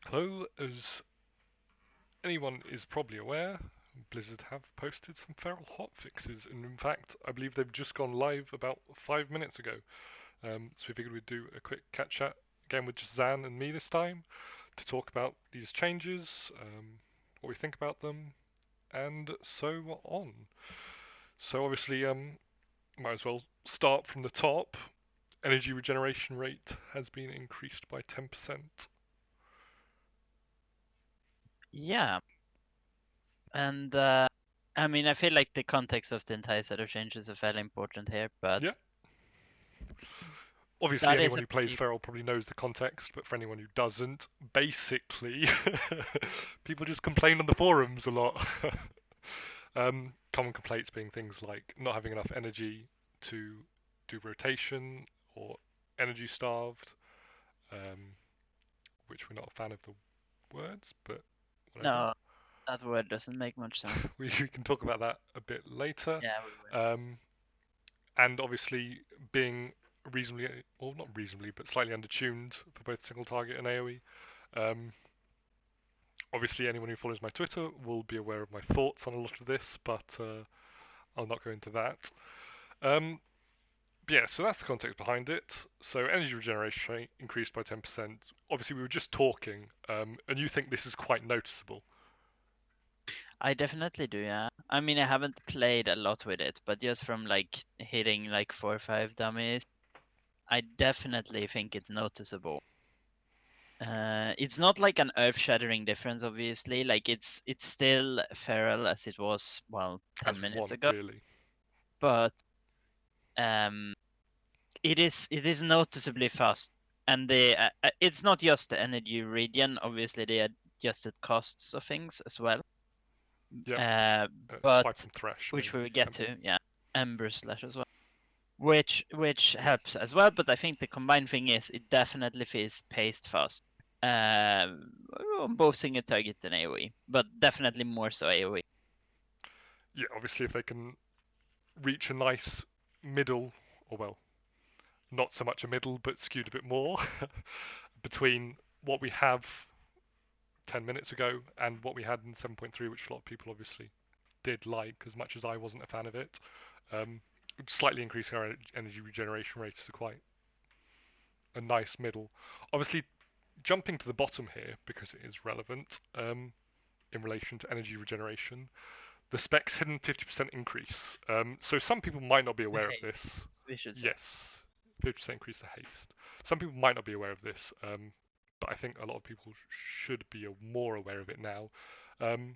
So, as anyone is probably aware, Blizzard have posted some Feral Hotfixes, and in fact, I believe they've just gone live about 5 minutes ago. So we figured we'd do a quick catch chat again with just Zan and me this time to talk about these changes, what we think about them, and so on. So obviously, might as well start from the top. Energy regeneration rate has been increased by 10%. Yeah, and I mean, I feel like the context of the entire set of changes are fairly important here, but Yeah. Obviously, that is anyone a who plays pretty Feral probably knows the context, but for anyone who doesn't, basically, people just complain on the forums a lot. Common complaints being things like not having enough energy to do rotation or energy starved, um, which we're not a fan of the words, but whatever. no, that word doesn't make much sense. We can talk about that a bit later. Yeah, we will. Um, and obviously being reasonably, well, not reasonably, but slightly undertuned for both single target and AoE. Um, Obviously, anyone who follows my Twitter will be aware of my thoughts on a lot of this, but I'll not go into that. Um, yeah, so that's the context behind it. So energy regeneration rate increased by 10%. Obviously, we were just talking, and you think this is quite noticeable. I definitely do, yeah. I mean, I haven't played a lot with it, but just from like hitting like 4 or 5 dummies, I definitely think it's noticeable. It's not like an earth-shattering difference, obviously. Like it's still feral as it was, well, As 10 we minutes want, ago, really. but um, it is noticeably fast, and it's not just the energy regen. Obviously, they adjusted costs of things as well. Yep. Swipe But and thrash, which we mainly. will get to, yeah, Ember Slash as well, which helps as well. But I think the combined thing is it definitely feels paced fast. Uh, on both single target and AoE, but definitely more so AoE. Yeah, obviously, if they can reach a nice middle, or well, not so much a middle, but skewed a bit more between what we have 10 minutes ago and what we had in 7.3, which a lot of people obviously did like, as much as I wasn't a fan of it. Um, Slightly increasing our energy regeneration rate is quite a nice middle. Obviously, jumping to the bottom here, because it is relevant in relation to energy regeneration, the spec's hidden 50% increase. So some people might not be To aware of haste, this. we should say. Yes, 50% increase to haste. Some people might not be aware of this, but I think a lot of people should be more aware of it now. Um,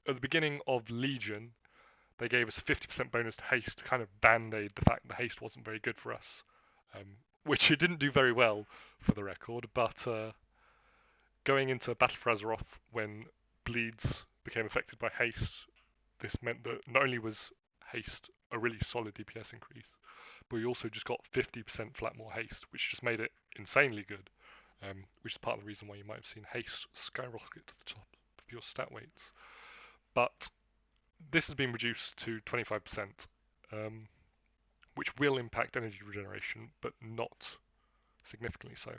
at the beginning of Legion, they gave us a 50% bonus to haste to kind of band-aid the fact that haste wasn't very good for us, which it didn't do very well for the record. But going into Battle for Azeroth, when bleeds became affected by haste, this meant that not only was haste a really solid DPS increase, but we also just got 50% flat more haste, which just made it insanely good. Which is part of the reason why you might have seen haste skyrocket to the top of your stat weights. But this has been reduced to 25%, which will impact energy regeneration, but not significantly so.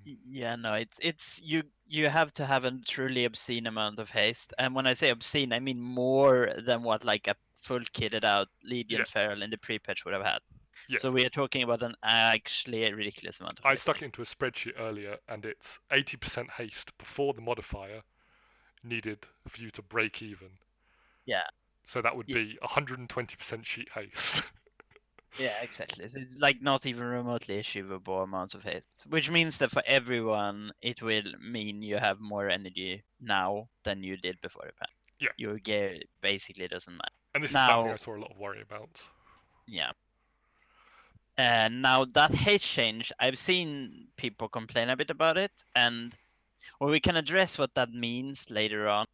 Yeah, no, it's you have to have a truly obscene amount of haste, and when I say obscene, I mean more than what like a full kitted out Yeah, Legion Feral in the pre-patch would have had. yes. So we are talking about an actually a ridiculous amount of I haste. stuck it into a spreadsheet earlier, and it's 80% haste before the modifier needed for you to break even. Yeah, So that would y- be 120% sheet haste. yeah, exactly. So it's like not even remotely achievable amounts of haste, which means that for everyone, it will mean you have more energy now than you did before the patch. Yeah, Your gear basically doesn't matter. and this is something I Now, saw a lot of worry about. yeah. Now that haste change, I've seen people complain a bit about it, and well, we can address what that means later on.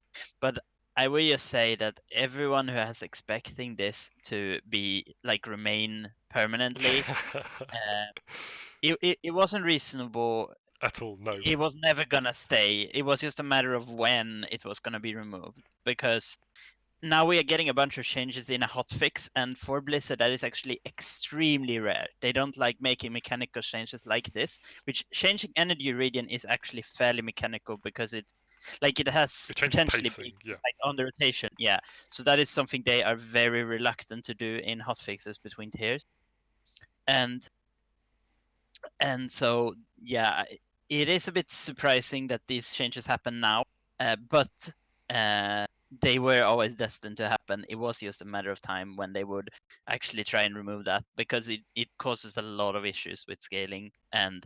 But I will just say that everyone who has expecting this to be like remain permanently, uh, it wasn't reasonable. At all, no. It was never gonna stay. It was just a matter of when it was gonna be removed because now we are getting a bunch of changes in a hotfix, and for Blizzard that is actually extremely rare. They don't like making mechanical changes like this, which changing energy radiant is actually fairly mechanical because it's like it has It changes potentially pacing, big yeah. like on the rotation. Yeah. So that is something they are very reluctant to do in hotfixes between tiers. And so yeah, it is a bit surprising that these changes happen now, but they were always destined to happen. It was just a matter of time when they would actually try and remove that, because it causes a lot of issues with scaling, and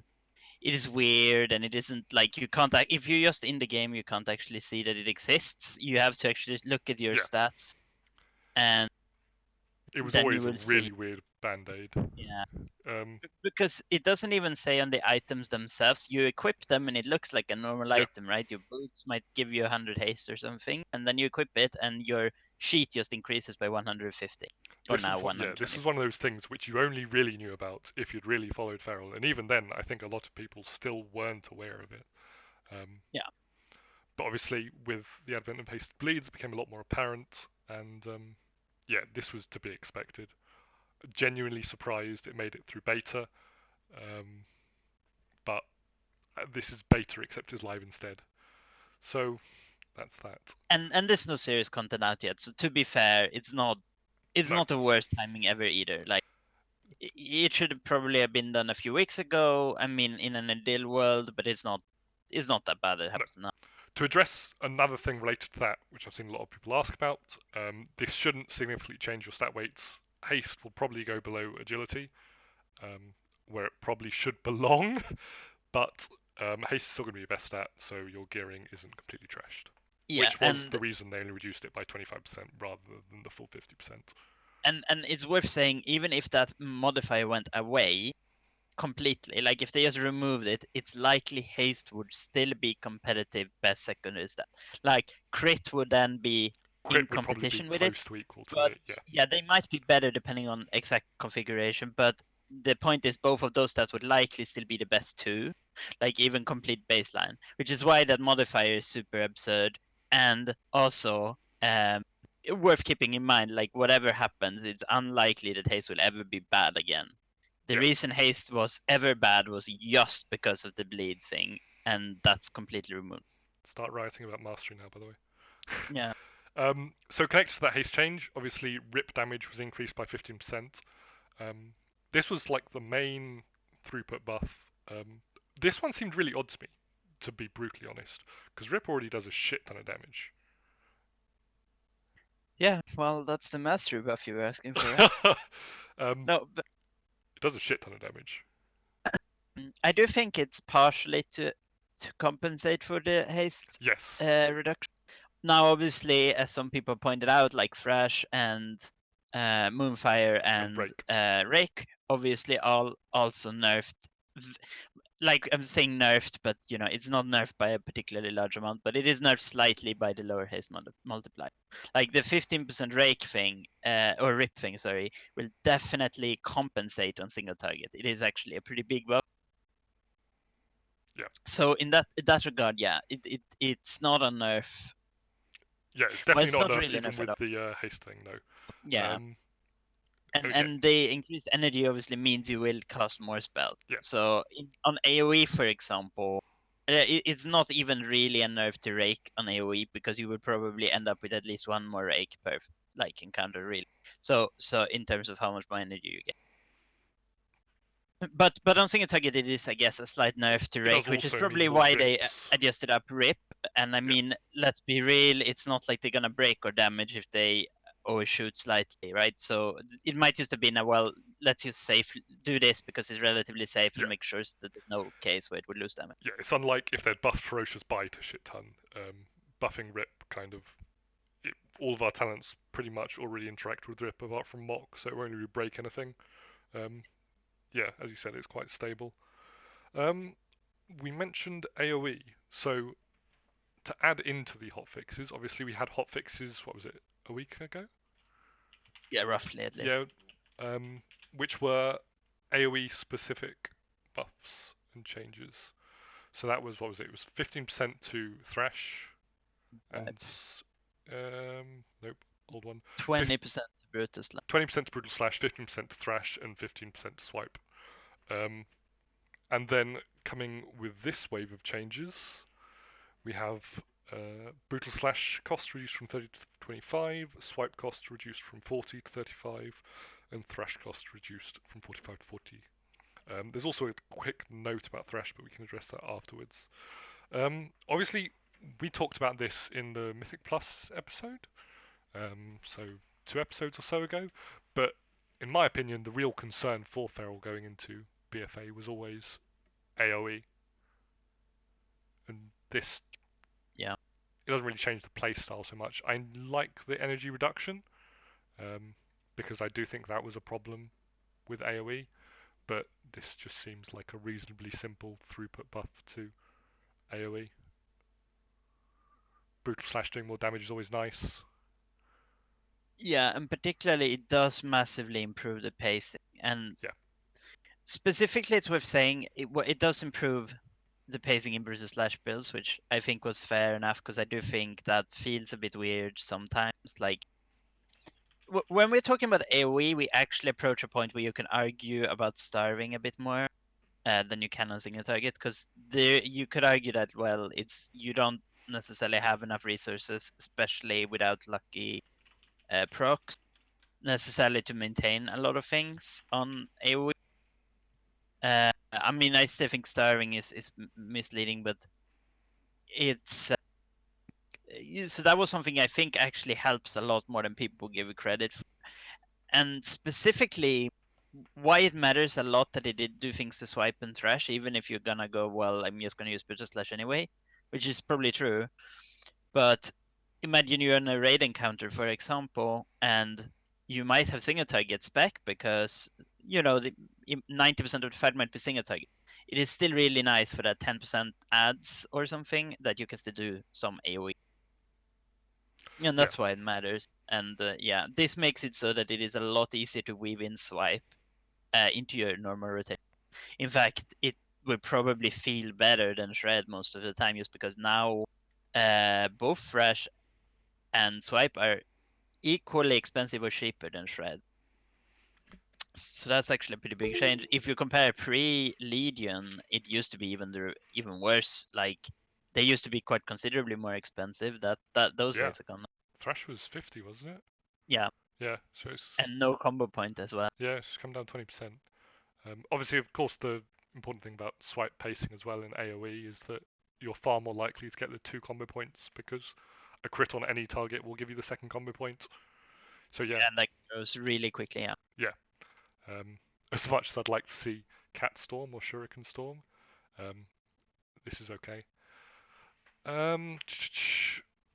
it is weird, and it isn't like you can't if you're just in the game, you can't actually see that it exists. You have to actually look at your Yeah. stats, and It was then you always a will see. really weird band-aid. Yeah. Um, Because it doesn't even say on the items themselves. You equip them and it looks like a normal yeah. item, right? Your boots might give you 100 haste or something, and then you equip it and your sheet just increases by 150, or This now was what, yeah, this 120. was one of those things which you only really knew about if you'd really followed Feral, and even then, I think a lot of people still weren't aware of it. Yeah. But obviously, with the advent of Haste Bleeds, it became a lot more apparent, and yeah, this was to be expected. Genuinely surprised it made it through beta, um, but this is beta except it's live instead. So that's that. And there's no serious content out yet. So to be fair, it's No, not the worst timing ever either. Like it should have probably have been done a few weeks ago. I mean, in an ideal world, but it's not that bad. It no. happens now. To address another thing related to that, which I've seen a lot of people ask about, this shouldn't significantly change your stat weights. Haste will probably go below agility, where it probably should belong, but haste is still going to be your best stat, so your gearing isn't completely trashed. Yeah, Which was the reason they only reduced it by 25% rather than the full 50%. and it's worth saying, even if that modifier went away completely, like if they just removed it, it's likely haste would still be competitive best secondary stat. Like crit would then be in Crit would probably be competition with it, close to equal to but it, yeah. yeah, they might be better depending on exact configuration. But the point is, both of those stats would likely still be the best two, like even complete baseline, which is why that modifier is super absurd. And also, worth keeping in mind, like whatever happens, it's unlikely that haste will ever be bad again. The Yeah. reason haste was ever bad was just because of the bleed thing, and that's completely removed. Start writing about mastery now, by the way. Yeah. So connected to that haste change, obviously rip damage was increased by 15%. Um, this was like the main throughput buff. This one seemed really odd to me, to be brutally honest, because rip already does a shit ton of damage. Yeah, well, that's the mastery buff you were asking for, right? um, No, but it does a shit ton of damage. I do think it's partially to compensate for the haste Yes, reduction. Now, obviously, as some people pointed out, like Thrash and Moonfire and and break. Rake, obviously all also nerfed. Like I'm saying nerfed, but you know it's not nerfed by a particularly large amount, but it is nerfed slightly by the lower haste multiplier. Like the 15% Rake thing, or Rip thing, sorry, will definitely compensate on single target. It is actually a pretty big buff. Yeah, So in that regard, yeah, it's not a nerf. yeah, it's Well, definitely it's not not enough, really a even nerf at with all. the haste thing, no. Yeah, Um, and okay, the increased energy obviously means you will cast more spells. yeah, So on AOE, for example, it's not even really a nerf to Rake on AOE, because you would probably end up with at least one more Rake per like encounter, really. So in terms of how much more energy you get. But on single target, it is, I guess, a slight nerf to it does Rake, which is also mean probably more why they rips. adjusted up Rip. And I Yeah, mean, let's be real, it's not like they're gonna break or damage if they overshoot slightly, right? So it might just have been a, well, let's just safe do this because it's relatively safe yeah, and make sure that there's no case where it would lose damage. yeah. It's unlike if they'd buffed Ferocious Bite a shit ton. Buffing Rip kind of all of our talents pretty much already interact with Rip apart from Mock, so it won't really break anything. Um, yeah, as you said, it's quite stable. Um, we mentioned AoE, so to add into the hotfixes, obviously we had hotfixes. What was it? A week ago? Yeah, roughly at least. Yeah, which were AoE specific buffs and changes. So that was what was it? It was 15% to Thrash and nope, old one. 20% brutal slash. 20% to brutal slash, 15% to thrash, and 15% to swipe. And then coming with this wave of changes, we have brutal slash cost reduced from 30 to 25, swipe cost reduced from 40 to 35, and thrash cost reduced from 45 to 40. There's also a quick note about thrash, but we can address that afterwards. Obviously, we talked about this in the Mythic Plus episode, so 2 episodes or so ago, but in my opinion, the real concern for Feral going into BFA was always AoE, and this Yeah. it doesn't really change the playstyle so much. I like the energy reduction, because I do think that was a problem with AoE, but this just seems like a reasonably simple throughput buff to AoE. Brutal slash doing more damage is always nice. Yeah, and particularly it does massively improve the pacing. And Yeah. specifically, it's worth saying it does improve the pacing in Brutus Slash builds, which I think was fair enough because I do think that feels a bit weird sometimes. Like when we're talking about AoE, we actually approach a point where you can argue about starving a bit more than you can on single target, because there you could argue that you don't necessarily have enough resources, especially without lucky procs, necessarily to maintain a lot of things on AoE. I mean, I still think starving is misleading, but it's so that was something I think actually helps a lot more than people give it credit for. And specifically, why it matters a lot that it did do things to swipe and thrash, even if you're gonna go, well, I'm just gonna use Brutus Slash anyway, which is probably true. But imagine you're in a raid encounter, for example, and you might have single targets back because the 90% of the fight might be single target. It is still really nice for that 10% ads or something that you can still do some AoE, and Yeah. that's why it matters. And yeah, this makes it so that it is a lot easier to weave in swipe into your normal rotation. In fact, it will probably feel better than shred most of the time, just because now both Thrash and swipe are equally expensive or cheaper than shred. So that's actually a pretty big change. If you compare pre-Legion, it used to be even worse. Like they used to be quite considerably more expensive. That those Yeah. days are gone. Thrash was 50, wasn't it? Yeah, Yeah. So it's and no combo point as well. yeah, it's come down 20%. Obviously, of course, the important thing about swipe pacing as well in AoE is that you're far more likely to get the 2 combo points because a crit on any target will give you the second combo point. So yeah, And that goes really quickly. Yeah. yeah. As much as I'd like to see Cat Storm or Shuriken Storm, um, this is okay.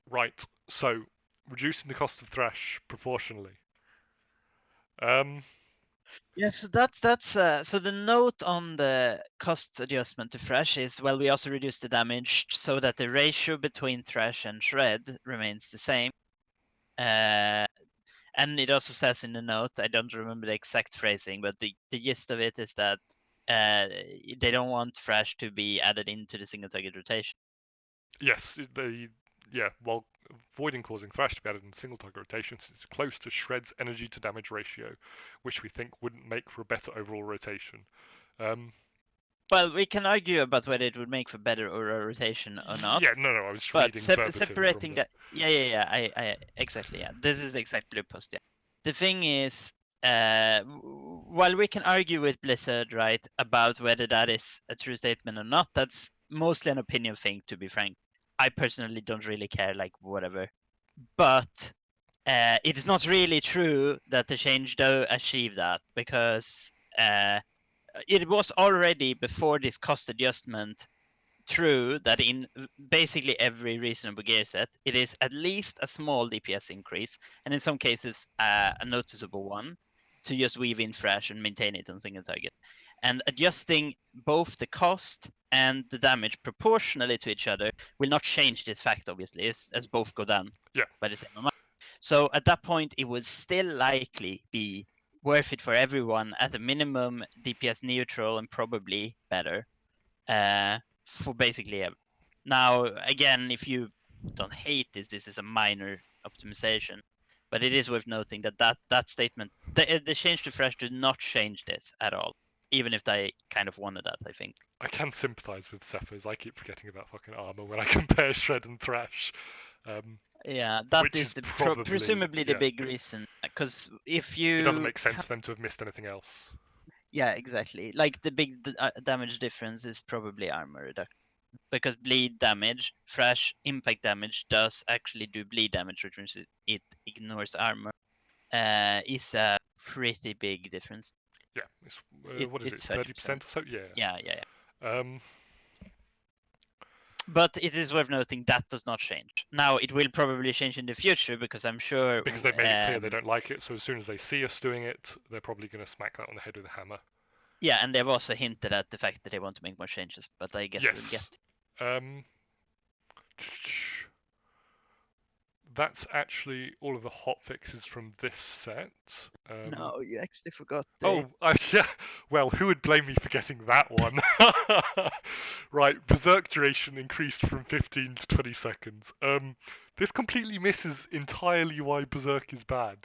Right. So reducing the cost of Thrash proportionally. Um, Yeah, so that's so the note on the cost adjustment to Thrash is, well, we also reduce the damage so that the ratio between Thrash and Shred remains the same. And it also says in the note, I don't remember the exact phrasing, but the gist of it is that they don't want Thrash to be added into the single target rotation. yes, while avoiding causing Thrash to be added in single target rotations, it's close to Shred's energy to damage ratio, which we think wouldn't make for a better overall rotation. Um, Well, we can argue about whether it would make for better aura rotation or not. yeah, no, I was just But reading verbatim from separating the. that, yeah, I exactly, yeah. This is exactly the post. Yeah. The thing is, while we can argue with Blizzard, right, about whether that is a true statement or not, that's mostly an opinion thing, to be frank. I personally don't really care, like whatever. But it is not really true that the change though achieve that, because it was already before this cost adjustment true that in basically every reasonable gear set, it is at least a small DPS increase, and in some cases a noticeable one, to just weave in Thrash and maintain it on single target. And adjusting both the cost and the damage proportionally to each other will not change this fact, obviously, as both go down Yeah. by the same amount. So at that point, it would still likely be worth it for everyone at a minimum DPS neutral and probably better for basically now again, if you don't hate this is a minor optimization, But it is worth noting that statement, the change to Thrash did not change this at all, even if they kind of wanted that, I think. I can sympathise with Cephas. I keep forgetting about fucking armor when I compare Shred and Thrash. Yeah, that Which is is probably, presumably the yeah, big reason. Because if it doesn't you make sense for them to have missed anything else. yeah, exactly. Like the big damage difference is probably armor reduction. Because bleed damage, Thrash impact damage does actually do bleed damage, which means it ignores armor. Is a pretty big difference. Yeah, it's what is it, It's 30%. 30% or so? Yeah. Yeah. Um, But it is worth noting that does not change. Now it will probably change in the future because I'm sure. because they've made it clear they don't like it, so as soon as they see us doing it, they're probably going to smack that on the head with a hammer. Yeah, and they've also hinted at the fact that they want to make more changes, but I guess we'll get. Yes. That's actually all of the hotfixes from this set. No, you actually forgot the. Oh, yeah. Well, who would blame me for getting that one? Right, Berserk duration increased from 15 to 20 seconds. This completely misses entirely why Berserk is bad.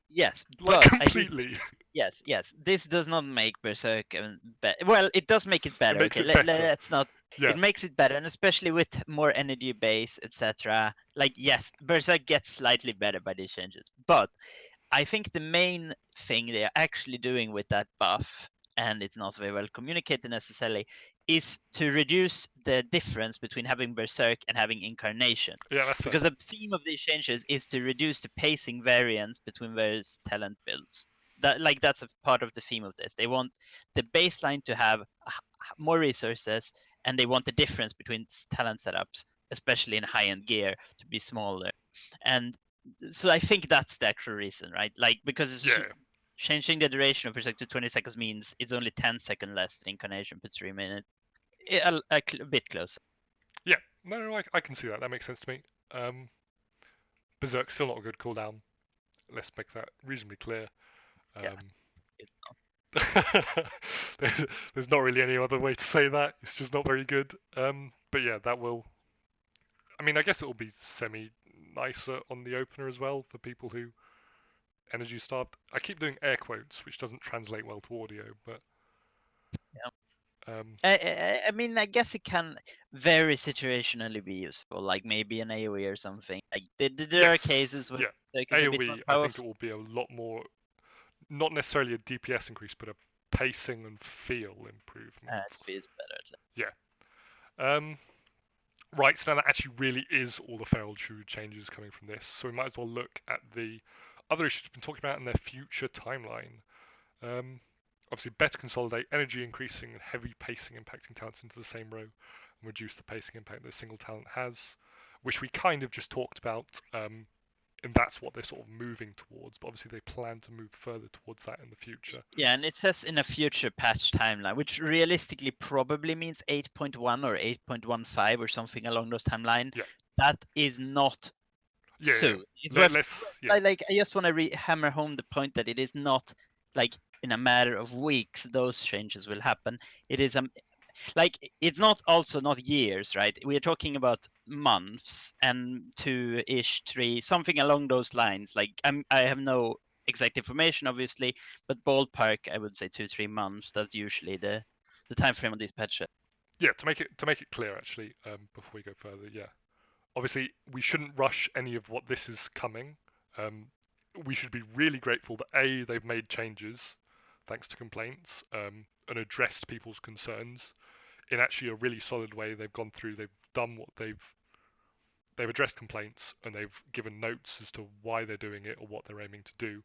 Yes, Like but I do. completely. Yes. This does not make Berserk well. It does make it It better. makes Okay, it better. let's not. Yeah. It makes it better, and especially with more energy base, etc. Like yes, Berserk gets slightly better by these changes, but I think the main thing they are actually doing with that buff, and it's not very well communicated necessarily, is to reduce the difference between having Berserk and having Incarnation. Yeah, that's fair. Because the theme of these changes is to reduce the pacing variance between various talent builds. That's a part of the theme of this. They want the baseline to have more resources, and they want the difference between talent setups, especially in high-end gear, to be smaller. And so I think that's the actual reason, right? Like because Yeah. changing the duration of Berserk to 20 seconds means it's only 10 seconds less than Incarnation per 3 minutes. A bit close. Yeah. No, I can see that. That makes sense to me. Berserk's still not a good cooldown. Let's make that reasonably clear. Yeah. There's not really any other way to say that. It's just not very good. But yeah, that will. I mean, I guess it will be semi nicer on the opener as well for people who energy starved. I keep doing air quotes, which doesn't translate well to audio, but Yeah. um, I mean, I guess it can very situationally be useful, like maybe an AoE or something. Like there are yes, cases where yeah. Berserk is a bit more AoE, I think it powerful. will be a lot more, not necessarily a DPS increase, but a pacing and feel improvement. It feels better at least. Yeah. Um, Right, so now that actually really is all the feral true changes coming from this. So we might as well look at the other issues we've been talking about in their future timeline. Um, Obviously, better consolidate, energy increasing, and heavy pacing impacting talents into the same row, and reduce the pacing impact that a single talent has, which we kind of just talked about, and that's what they're sort of moving towards. But obviously, they plan to move further towards that in the future. Yeah, and it says in a future patch timeline, which realistically probably means 8.1 or 8.15 or something along those timeline. Yeah, That is not yeah. soon. It's worth Yeah, I just want to hammer home the point that it is not like in a matter of weeks those changes will happen. It is like it's not also not years, right? We are talking about months and 2-ish, 3, something along those lines. Like I have no exact information, obviously, but ballpark, I would say 2-3 months. That's usually the time frame of these patches. yeah. To make it clear, actually, before we go further, yeah. Obviously, we shouldn't rush any of what this is coming. Um, we should be really grateful that they've made changes thanks to complaints and addressed people's concerns in actually a really solid way. They've gone through, they've done what they've addressed complaints and they've given notes as to why they're doing it or what they're aiming to do.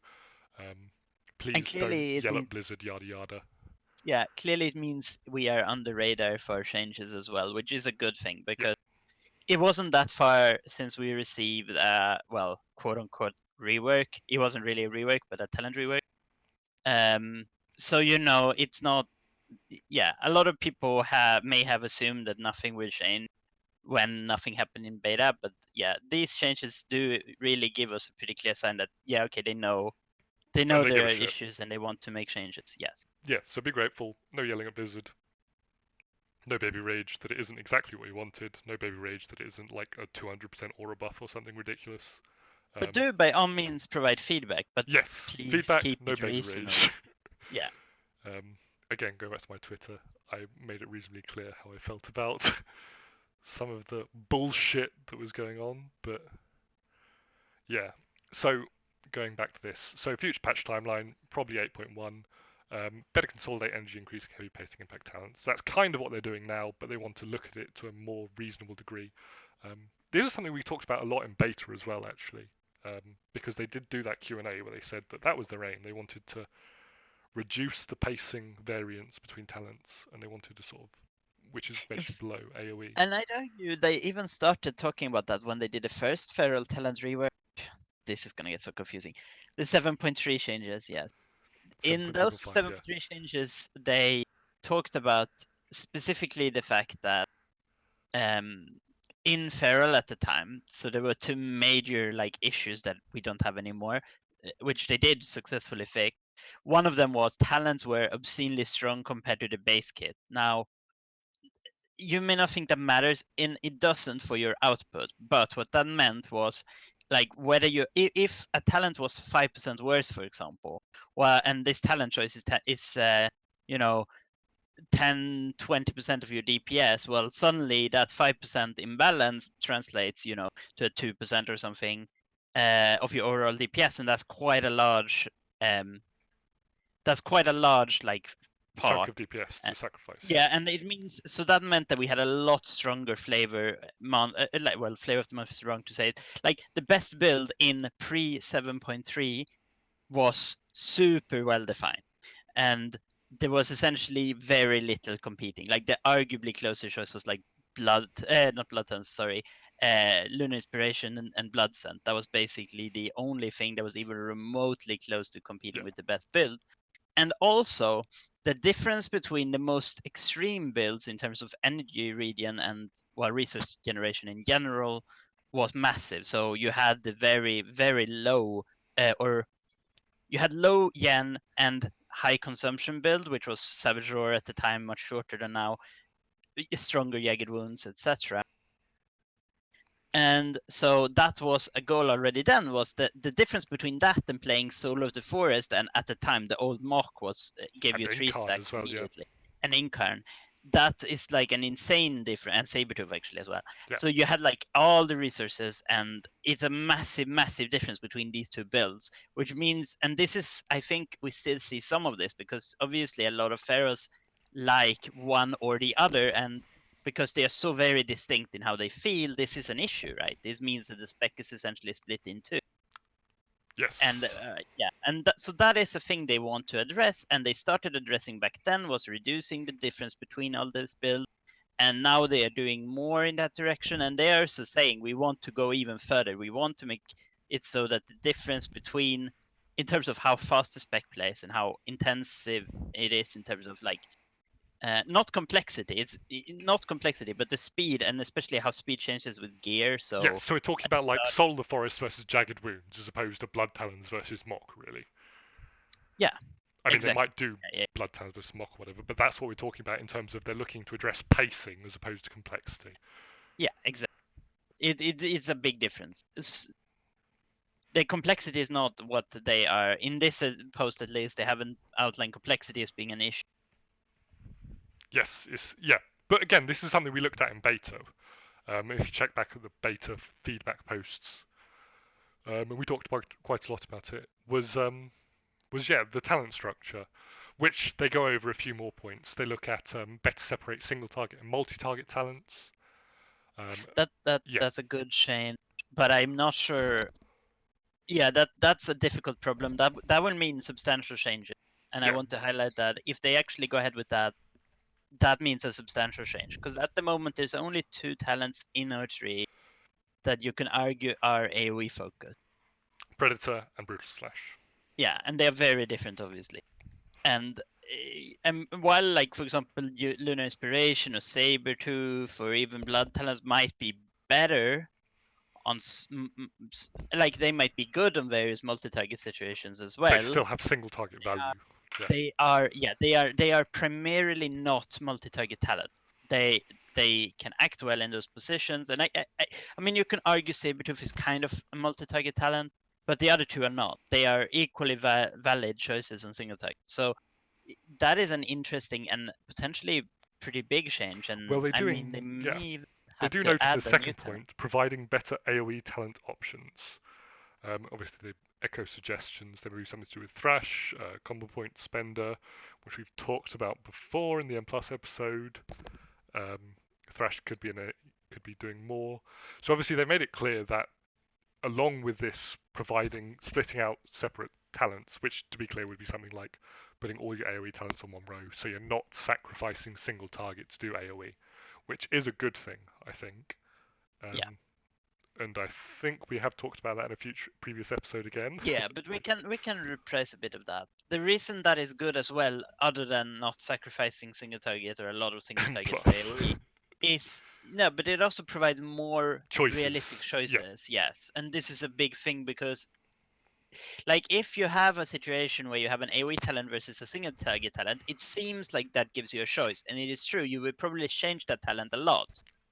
Um, And Please don't clearly it yell means at Blizzard, yada yada. yeah, clearly it means we are on the radar for changes as well, which is a good thing Yeah, because it wasn't that far since we received well, quote unquote rework. It wasn't really a rework, but a talent rework. So it's not. Yeah, a lot of people may have assumed that nothing will change when nothing happened in beta, but yeah, these changes do really give us a pretty clear sign that yeah, okay, they and know they give there a are shit. issues and they want to make changes. Yes. Yeah, so be grateful. No yelling at Blizzard. No baby rage that it isn't exactly what you wanted. No baby rage that it isn't like a 200% aura buff or something ridiculous. But do by all means provide feedback, but yes, please feedback, keep no it baby reasonable. rage. Yeah. Again, going back to my Twitter, I made it reasonably clear how I felt about some of the bullshit that was going on, but yeah. So going back to this, so future patch timeline probably 8.1. Better consolidate energy increasing heavy pasting impact talents. So that's kind of what they're doing now, but they want to look at it to a more reasonable degree. This is something we talked about a lot in beta as well, actually, because they did do that Q&A where they said that that was their aim. They wanted to reduce the pacing variance between talents, and they wanted to sort of, which is mentioned below, AoE. And I'd argue they even started talking about that when they did the first Feral Talent rework. This is gonna get so confusing. The 7.3 changes, yes. In those 7.75, yeah. 7.3 changes, they talked about specifically the fact that in Feral at the time, so there were two major like issues that we don't have anymore, which they did successfully fix. One of them was talents were obscenely strong compared to the base kit. Now, you may not think that matters, and it doesn't for your output, but what that meant was like whether you if a talent was 5% worse, for example, well, and this talent choice is you know 10-20% of your DPS, well, suddenly that 5% imbalance translates to a 2% or something of your overall DPS, and that's quite a large like Chunk part. of DPS Uh, to sacrifice, yeah. yeah, and it means so that meant that we had a lot stronger flavor flavor of the month is wrong to say it. Like the best build in pre 7.3 was super well defined, and there was essentially very little competing. Like the arguably closer choice was like not blood Sense, sorry, lunar inspiration and blood scent. That was basically the only thing that was even remotely close to competing Yeah. with the best build. And also the difference between the most extreme builds in terms of energy regen and resource generation in general was massive. So you had the very very low or you had low yen and high consumption build, which was Savage Roar at the time, much shorter than now, stronger jagged wounds, etc. And so that was a goal already then, was the difference between that and playing Soul of the Forest, and at the time the old mock gave And you 3 Incarn as stacks well, yeah. immediately, and Incarn. That is like an insane difference, and Sabertooth actually as well. Yeah. So you had like all the resources, and it's a massive, massive difference between these two builds, which means, and this is, I think we still see some of this because obviously a lot of pharaohs like one or the other, and because they are so very distinct in how they feel, this is an issue, right? This means that the spec is essentially split in two. Yes. And so that is a thing they want to address, and they started addressing back then was reducing the difference between all those builds, and now they are doing more in that direction, and they are also saying we want to go even further. We want to make it so that the difference between, in terms of how fast the spec plays and how intensive it is in terms of like not complexity. It's not complexity, but the speed, and especially how speed changes with gear. Yeah, So so we're talking about like Soul of the Forest versus Jagged Wounds as opposed to Blood Talons versus Mock, really. yeah, I mean, they exactly. might do Yeah, yeah, Blood Talons versus Mock or whatever, but that's what we're talking about in terms of they're looking to address pacing as opposed to complexity. yeah, exactly. It's a big difference. The complexity is not what they are in this post. At least they haven't outlined complexity as being an issue. Yes, yeah. But again, this is something we looked at in beta. If you check back at the beta feedback posts, and we talked about quite a lot about it, was yeah the talent structure, which they go over a few more points. They look at better separate single target and multi-target talents. Yeah, That's a good change, but I'm not sure. Yeah, that's a difficult problem. That will mean substantial changes, and I yeah, want to highlight that if they actually go ahead with that, that means a substantial change. Because at the moment, there's only two talents in O3 that you can argue are AoE focused. Predator and Brutal Slash. Yeah, and they're very different, obviously. And while, like for example, Lunar Inspiration or Sabertooth or even Blood Talents might be better on, like they might be good on various multi-target situations as They well. still have single target value. Yeah. They are primarily not multi-target talent. they can act well in those positions. And I mean, you can argue Sabretooth is kind of a multi-target talent, but the other two are not. They are equally valid choices on single target. So that is an interesting and potentially pretty big change. Well, And they I mean, doing they yeah. may even They have do to note in the add a new second talent. point, providing better AoE talent options. Obviously, they echo suggestions. They maybe something to do with Thrash, combo point spender, which we've talked about before in the M Plus episode. Thrash could be could be doing more. So obviously, they made it clear that along with this, splitting out separate talents, which to be clear would be something like putting all your AoE talents on one row, so you're not sacrificing single targets to do AoE, which is a good thing, I think. Yeah. And I think we have talked about that in a previous episode again. Yeah, but we can reprise a bit of that. The reason that is good as well, other than not sacrificing single target or a lot of single And target for plus, AoE, is no, but it also provides more realistic choices. Yeah. choices. Yes, and this is a big thing because, like, if you have a situation where you have an AoE talent versus a single target talent, it seems like that gives you a choice, and it is true. You will probably change that talent a lot,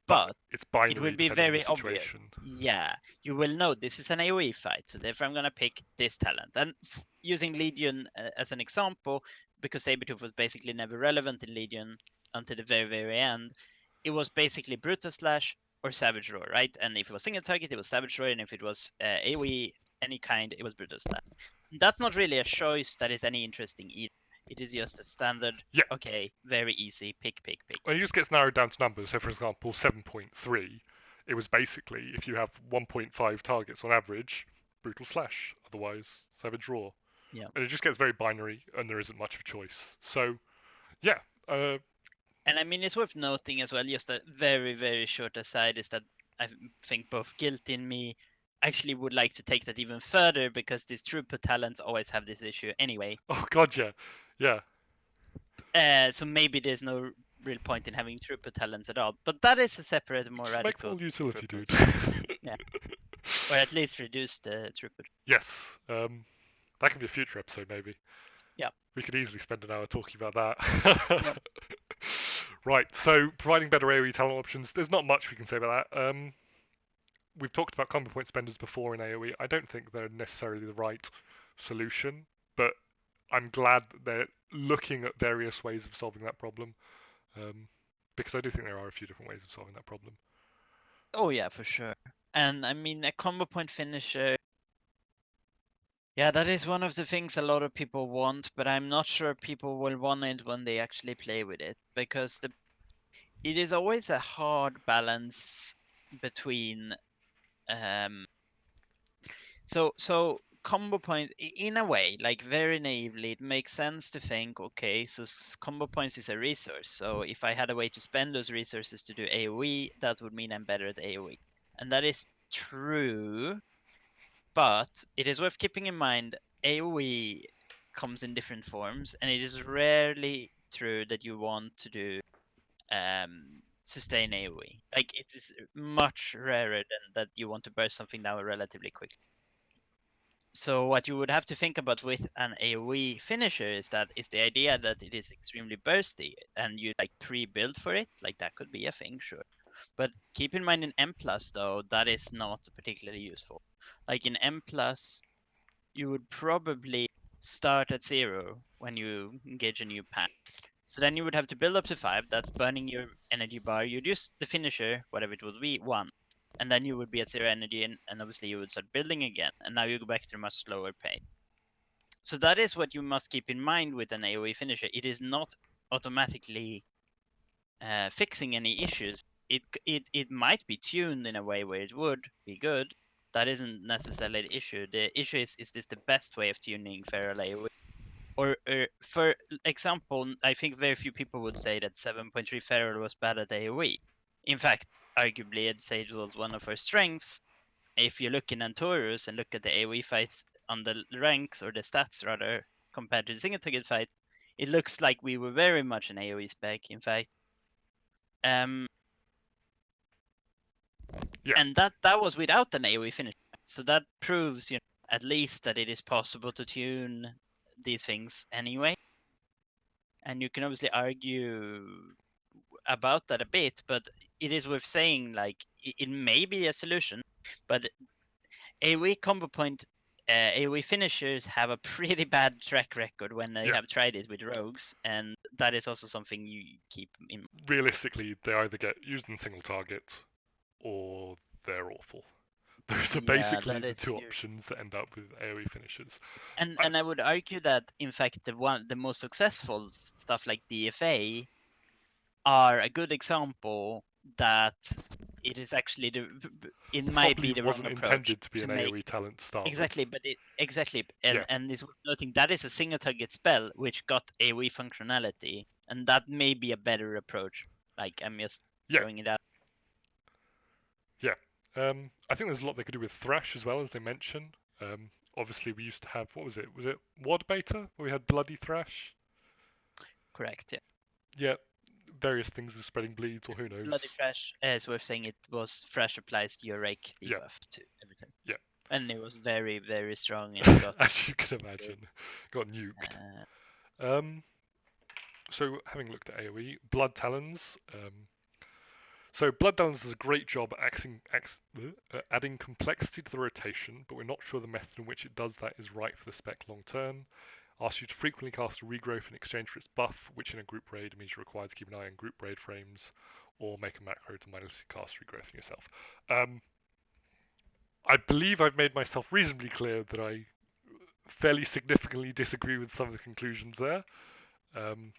But but it's it will binary be depending on the very obvious. situation. Yeah, you will know this is an AoE fight, so therefore I'm gonna pick this talent. And using Legion as an example, because Sabretooth was basically never relevant in Legion until the very, very end, it was basically Brutal Slash or Savage Roar, right? And if it was single target, it was Savage Roar, and if it was AoE any kind, it was Brutal Slash. That's not really a choice that is any interesting either. It is just a standard, Yeah. okay, very easy, pick, pick, pick. Well, it just gets narrowed down to numbers. So, for example, 7.3, it was basically if you have 1.5 targets on average, Brutal Slash, otherwise Savage Roar. Yeah. And it just gets very binary, and there isn't much of a choice. So, yeah, And I mean, it's worth noting as well, just a very, very short aside, is that I think both Guilty and me actually would like to take that even further because these throughput talents always have this issue anyway. oh god, yeah, yeah. So maybe there's no real point in having throughput talents at all. But that is a separate, more Just make them radical all utility, dude. proposal. Yeah. Or at least reduce the throughput. Yes, that could be a future episode, maybe. Yeah. We could easily spend an hour talking about that. Yep. Right, so providing better AoE talent options, there's not much we can say about that. We've talked about combo point spenders before in AoE. I don't think they're necessarily the right solution, but I'm glad that they're looking at various ways of solving that problem, because I do think there are a few different ways of solving that problem. Oh yeah, for sure. And I mean, a combo point finisher. Yeah, that is one of the things a lot of people want, but I'm not sure people will want it when they actually play with it because it is always a hard balance between um so combo point in a way, like very naively, it makes sense to think, okay, so combo points is a resource. So if I had a way to spend those resources to do AoE, that would mean I'm better at AoE. And that is true, but it is worth keeping in mind AoE comes in different forms, and it is rarely true that you want to do sustain AoE. Like it is much rarer than that you want to burst something down relatively quickly. So what you would have to think about with an AoE finisher is that it's the idea that it is extremely bursty and you like pre-build for it. Like that could be a thing, sure. But keep in mind in M plus though, that is not particularly useful. Like in M plus, you would probably start at 0 when you engage a new pack. So then you would have to build up to 5. That's burning your energy bar. You'd use the finisher, whatever it would be, 1. And then you would be at 0 energy, and obviously you would start building again. And now you go back to a much slower pace. So that is what you must keep in mind with an AoE finisher. It is not automatically fixing any issues. It might be tuned in a way where it would be good. That isn't necessarily the issue. The issue is this the best way of tuning Feral AoE? Or for example, I think very few people would say that 7.3 Feral was bad at AoE. In fact, arguably, I'd say it was one of her strengths. If you look in Antorus and look at the AoE fights on the ranks, or the stats rather, compared to the single target fight, it looks like we were very much an AoE spec, in fact. Um, Yeah. And that was without an AoE finisher. So that proves, at least that it is possible to tune these things anyway. And you can obviously argue about that a bit, but it is worth saying like it may be a solution, but AoE combo point. AoE finishers have a pretty bad track record when they Yeah. have tried it with rogues, and that is also something you keep in mind. Realistically, they either get used in single target or they're awful. Those are Yeah, basically that the is two usually. options that end up with AoE finishers. And I would argue that in fact the most successful stuff like DFA are a good example that it is actually it might Probably be the wrong wasn't approach intended to be to an make. AoE talent to start with. Exactly, but exactly, Yeah, and it's worth noting that is a single target spell which got AoE functionality, and that may be a better approach. Like I'm just yeah, throwing it out. yeah. I think there's a lot they could do with Thrash as well, as they mention. Obviously, we used to have, what was it? Was it WOD beta where we had Bloody Thrash? Correct, yeah. Yeah, various things with spreading bleeds, or who knows. Bloody Thrash, it's worth saying it was Thrash applies your rake Yeah, debuff to every time, yeah. and it was very very strong and got. As you can imagine, got nuked. Uh, Um, so having looked at AoE, Blood Talons. So Blood Talons does a great job at adding complexity to the rotation, but we're not sure the method in which it does that is right for the spec long term. Asks you to frequently cast a regrowth in exchange for its buff, which in a group raid means you're required to keep an eye on group raid frames, or make a macro to mindlessly cast regrowth on yourself. I believe I've made myself reasonably clear that I fairly significantly disagree with some of the conclusions there. Um,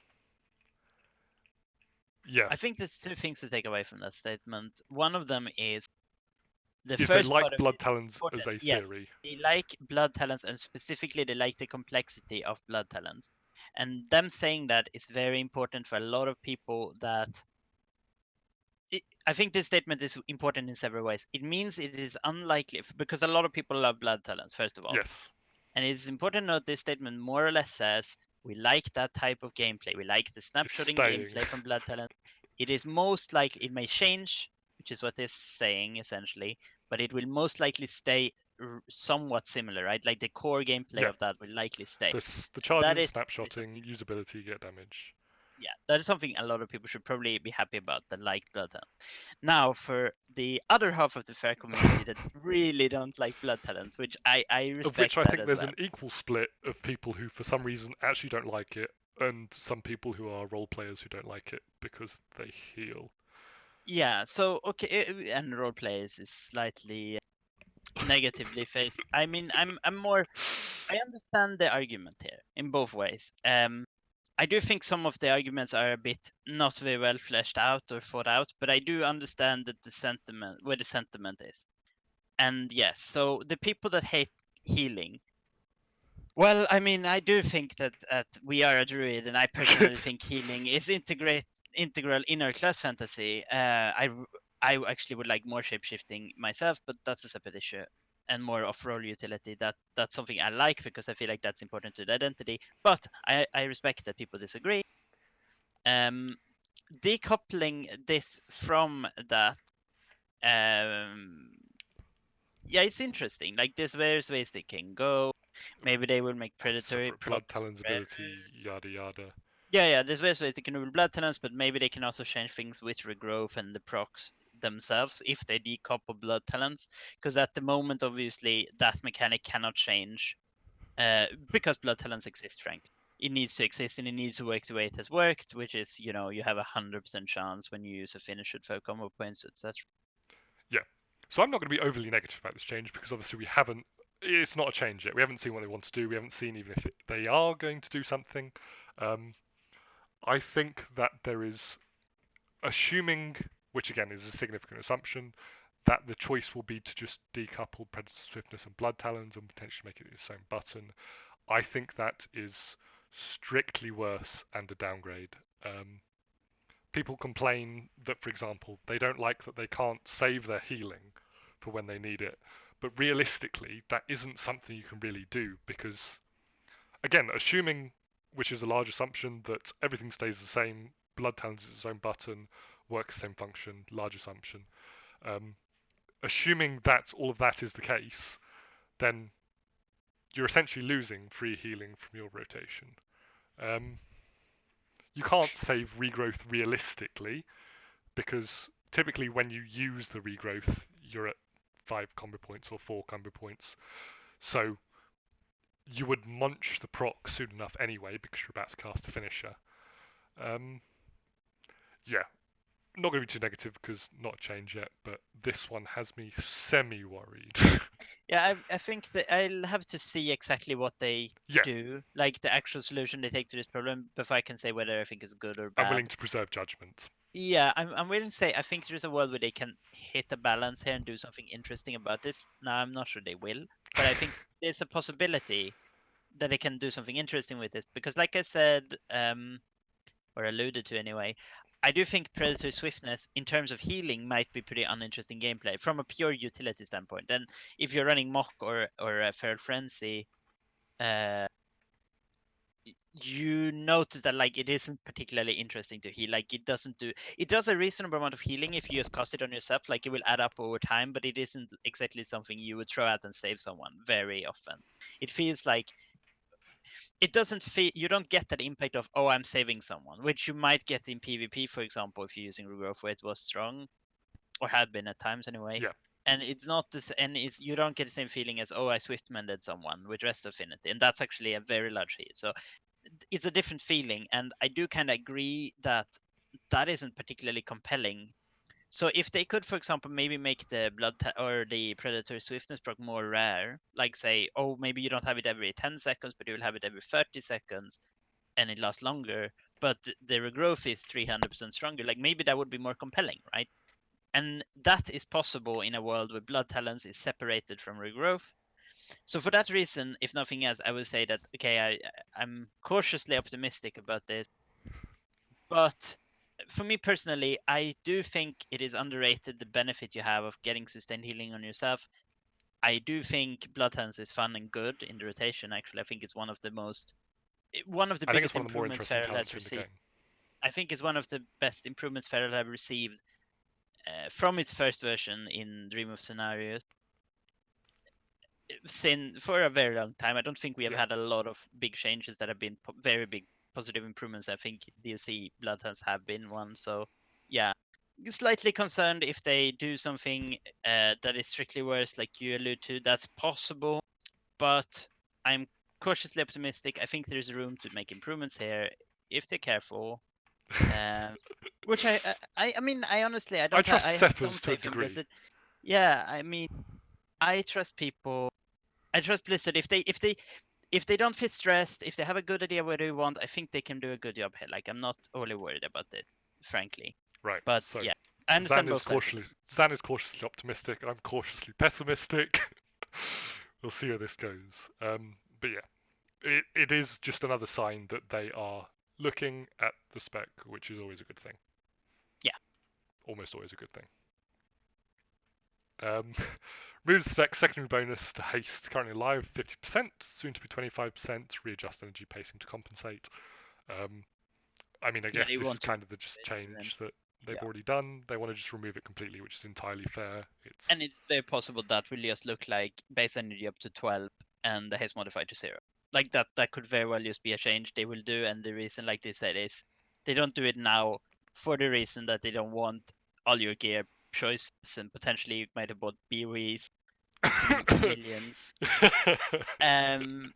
yeah, I think there's two things to take away from that statement. One of them is the if they first part like of it Blood is Talons as important. a Yes, theory, they like blood talents, and specifically they like the complexity of blood talents. And them saying that is very important for a lot of people. I think this statement is important in several ways. It means it is unlikely because a lot of people love blood talents, first of all. yes, And it's important to note this statement more or less says we like that type of gameplay. We like the it's snapshotting staying. gameplay from Blood Talent. It is most likely, it may change, which is what it's saying essentially, but it will most likely stay somewhat similar, right? Like the core gameplay Yeah, of that will likely stay. the And that charges, is probably something, snapshotting, usability, get damage. yeah, that is something a lot of people should probably be happy about that like Blood Talent. Now, for the other half of the fair community that really don't like Blood Talents, which I Of respect which I that think as there's well. an equal split of people who, for some reason, actually don't like it, and some people who are role players who don't like it because they heal. Yeah, so okay, and role players is slightly negatively faced. I mean, I'm more. I understand the argument here in both ways. I do think some of the arguments are a bit not very well fleshed out or thought out, but I do understand that the sentiment, where the sentiment is. And yes, so the people that hate healing. Well, I mean, I do think that we are a druid, and I personally think healing is integral in our class fantasy. I actually would like more shapeshifting myself, but that's a separate issue and more off-role utility. That's something I like because I feel like that's important to the identity. But I respect that people disagree. Um, Decoupling this from that, um, yeah, it's interesting. Like there's various ways they can go. Maybe they will make So predatory for Blood procs. Talon's ability, yada yada. Yeah, there's various ways they can do blood talents, but maybe they can also change things with regrowth and the procs themselves if they decouple blood talents. Because at the moment, obviously, that mechanic cannot change because blood talents exist, frankly. It needs to exist and it needs to work the way it has worked, which is, you have 100% chance when you use a finish with 4 combo points, etc. Yeah. So I'm not going to be overly negative about this change because obviously we haven't. It's not a change yet. We haven't seen what they want to do. We haven't seen even if they are going to do something. Um, I think that there is, assuming, which again is a significant assumption, that the choice will be to just decouple Predator Swiftness and Blood Talons and potentially make it its own button. I think that is strictly worse and a downgrade. People complain that, for example, they don't like that they can't save their healing for when they need it. But realistically, that isn't something you can really do because, again, assuming, which is a large assumption, that everything stays the same, Blood Talons is its own button, works the same function, large assumption. Um, Assuming that all of that is the case, then you're essentially losing free healing from your rotation. Um, you can't save regrowth realistically because typically when you use the regrowth, you're at 5 combo points or 4 combo points. So you would munch the proc soon enough anyway because you're about to cast a finisher. Yeah, not going to be too negative because not a change yet, but this one has me semi-worried. Yeah, I think that I'll have to see exactly what they Yeah, do, like the actual solution they take to this problem, before I can say whether I think it's good or I'm bad. willing to preserve judgment. Yeah, I'm willing to say I think there's a world where they can hit a balance here and do something interesting about this. Now, I'm not sure they will, but I think there's a possibility that they can do something interesting with it. Because, like I said, or alluded to anyway, I do think Predator Swiftness, in terms of healing, might be pretty uninteresting gameplay from a pure utility standpoint. And if you're running Mock or a Feral Frenzy, uh, you notice that like it isn't particularly interesting to heal. Like it does a reasonable amount of healing if you just cast it on yourself. Like it will add up over time, but it isn't exactly something you would throw out and save someone very often. It feels like it doesn't feel, you don't get that impact of, oh, I'm saving someone, which you might get in PvP, for example, if you're using regrowth where it was strong or had been at times anyway. Yeah, And it's not this, and it's, you don't get the same feeling as, oh, I swiftmended someone with rest affinity, and that's actually a very large heal. So it's a different feeling, and I do kind of agree that that isn't particularly compelling. So if they could, for example, maybe make the or the predator swiftness proc more rare, like say, oh, maybe you don't have it every 10 seconds, but you will have it every 30 seconds, and it lasts longer, but the regrowth is 300% stronger. Like maybe that would be more compelling, right? And that is possible in a world where blood talents is separated from regrowth. So for that reason, if nothing else, I would say that okay, I'm cautiously optimistic about this, but for me personally, I do think it is underrated the benefit you have of getting sustained healing on yourself. I do think Bloodhounds is fun and good in the rotation. Actually, I think it's one of the I think it's biggest one of the more improvements interesting Feral has talents in the received. game. I think it's one of the best improvements Feral have received from its first version in Dream of Scenarios. For a very long time. I don't think we have Yeah, had a lot of big changes that have been very big positive improvements. I think DLC Bloodhounds have been one. So yeah, slightly concerned if they do something that is strictly worse, like you allude to. That's possible, but I'm cautiously optimistic. I think there's room to make improvements here if they're careful. Um, which I mean, I honestly, I I trust have some Cephas to a faith in degree. Blizzard. Yeah, I mean, I trust people. I trust Blizzard. If they don't feel stressed, if they have a good idea what they want, I think they can do a good job here. Like I'm not overly worried about it, frankly. Right, But so yeah, I understand both sides of it. Zan is cautiously optimistic, and I'm cautiously pessimistic. We'll see where this goes. But yeah, it is just another sign that they are looking at the spec, which is always a good thing. Yeah, Almost always a good thing. Remove spec secondary bonus to haste, currently live 50%, soon to be 25%. Readjust energy pacing to compensate. Um, I mean, I yeah, guess they this is want to kind of the just remove it, and then change that they've yeah, already done. They want to just remove it completely, which is entirely fair. and It's it's very possible that will just look like base energy up to 12 and the haste modifier to 0. Like that could very well just be a change they will do, and the reason, like they said, is they don't do it now for the reason that they don't want all your gear choices, and potentially you might have bought BOEs for millions. Um,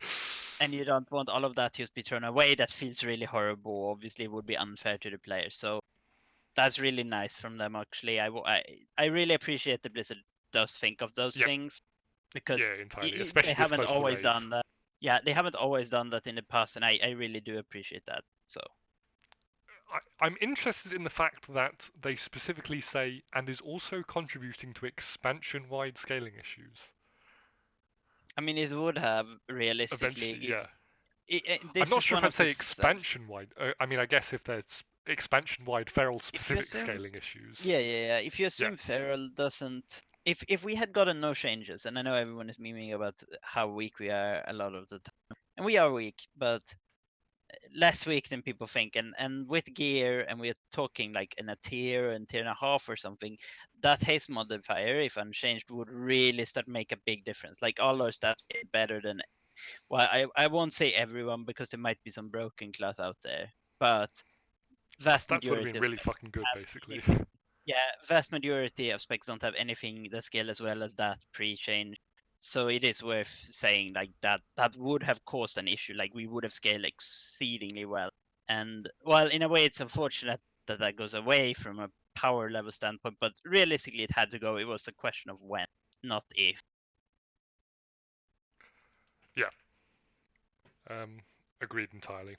and you don't want all of that to just be thrown away. That feels really horrible. Obviously, it would be unfair to the players. So that's really nice from them. Actually, I really appreciate that Blizzard does think of those Yep, things, because yeah, entirely. Especially they this haven't close to always raid. done that. Yeah, they haven't always done that in the past, and I really do appreciate that. So I'm interested in the fact that they specifically say and is also contributing to expansion-wide scaling issues. I mean, it would have Eventually, realistically. yeah. I'm This not is sure if one I'd of the say expansion-wide. I mean, I guess if there's expansion-wide if you feral-specific assume scaling issues. yeah. If you Yeah. assume Feral doesn't, if we had gotten no changes, and I know everyone is memeing about how weak we are a lot of the time, and we are weak, but less weak than people think. And with gear, and we're talking like in a tier and tier and a half or something, that haste modifier, if unchanged, would really start make a big difference. Like all our stats get better than, well, I won't say everyone because there might be some broken class out there, but Our vast stats would have majority been of really specs fucking good, have basically. anything. Yeah, vast majority of specs don't have anything that scale as well as that pre-change. So it is worth saying like that would have caused an issue. Like we would have scaled exceedingly well. And well, in a way, it's unfortunate that that goes away from a power level standpoint. But realistically, it had to go. It was a question of when, not if. Yeah. Agreed entirely.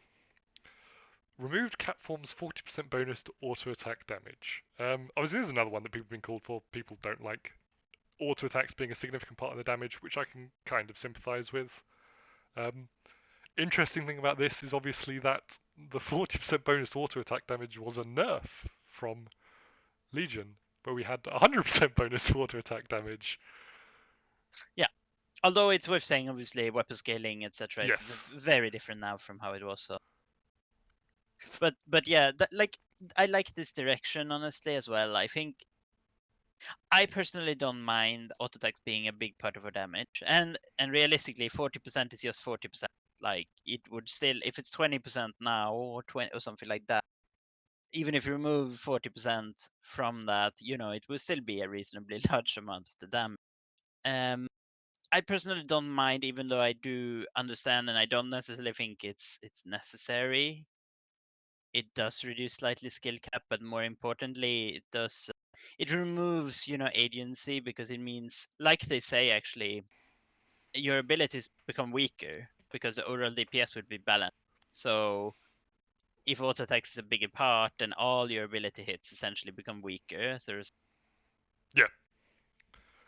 Removed cat form's 40% bonus to auto attack damage. Obviously, this is another one that people have been called for. People don't like auto attacks being a significant part of the damage, which I can kind of sympathise with. Interesting thing about this is obviously that the 40% bonus to auto attack damage was a nerf from Legion, where we had 100% bonus to auto attack damage. Yeah. Although it's worth saying, obviously, weapon scaling, etc., is Yes. very different now from how it was. So, but yeah, like I like this direction honestly as well. I think I personally don't mind auto attacks being a big part of our damage, and realistically, 40% is just 40%. Like it would still, if it's 20% now or 20 or something like that, even if you remove 40% from that, it will still be a reasonably large amount of the damage. I personally don't mind, even though I do understand, and I don't necessarily think it's necessary. It does reduce slightly skill cap, but more importantly, it removes agency, because it means, like they say, actually, your abilities become weaker because the overall DPS would be balanced. So if auto attacks is a bigger part, then all your ability hits essentially become weaker. So Yeah.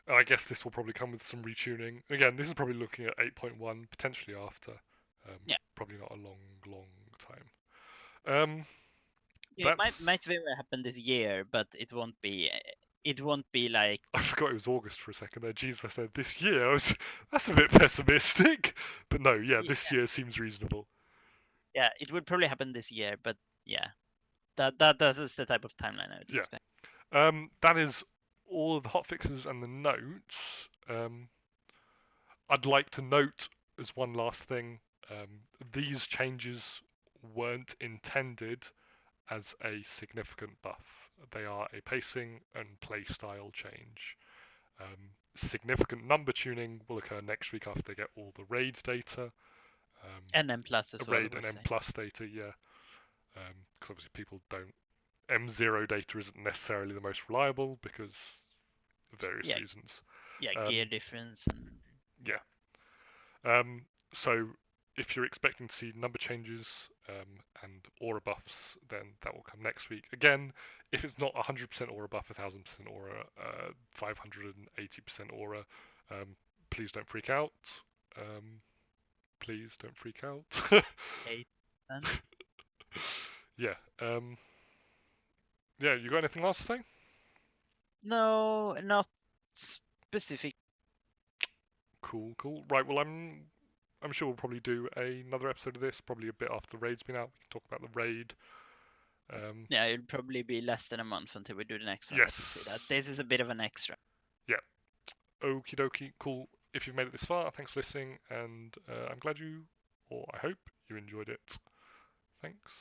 And I guess this will probably come with some retuning. Again, this is probably looking at 8.1, potentially after. yeah, Probably not a long time. Um, it that's. might very well happen this year, but it won't be. It won't be like. I forgot it was August for a second there. Jesus, I said this year. That's a bit pessimistic. But no, yeah, this year seems reasonable. Yeah, it would probably happen this year, but yeah, that is the type of timeline I would Yeah. expect. That is all of the hotfixes and the notes. I'd like to note as one last thing, these changes weren't intended as a significant buff. They are a pacing and playstyle change. Significant number tuning will occur next week after they get all the raid data. And then plus as well, Raid and we'll M say. plus data, yeah. Because obviously people don't. M0 data isn't necessarily the most reliable because of various Yeah, reasons. yeah, gear Um, difference and yeah. So if you're expecting to see number changes and aura buffs, then that will come next week. Again, if it's not 100% aura buff, 1000% aura, 580% aura, please don't freak out. Please don't freak out. 8%. Yeah. Yeah. You got anything else to say? No, not specific. Cool. Right. Well, I'm sure we'll probably do another episode of this, probably a bit after the raid's been out. We can talk about the raid. Yeah, it'll probably be less than a month until we do the next one. Let's just say Yes. that. This is a bit of an extra. Yeah. Okie dokie. Cool. If you've made it this far, thanks for listening, and I'm glad you, or I hope you enjoyed it. Thanks.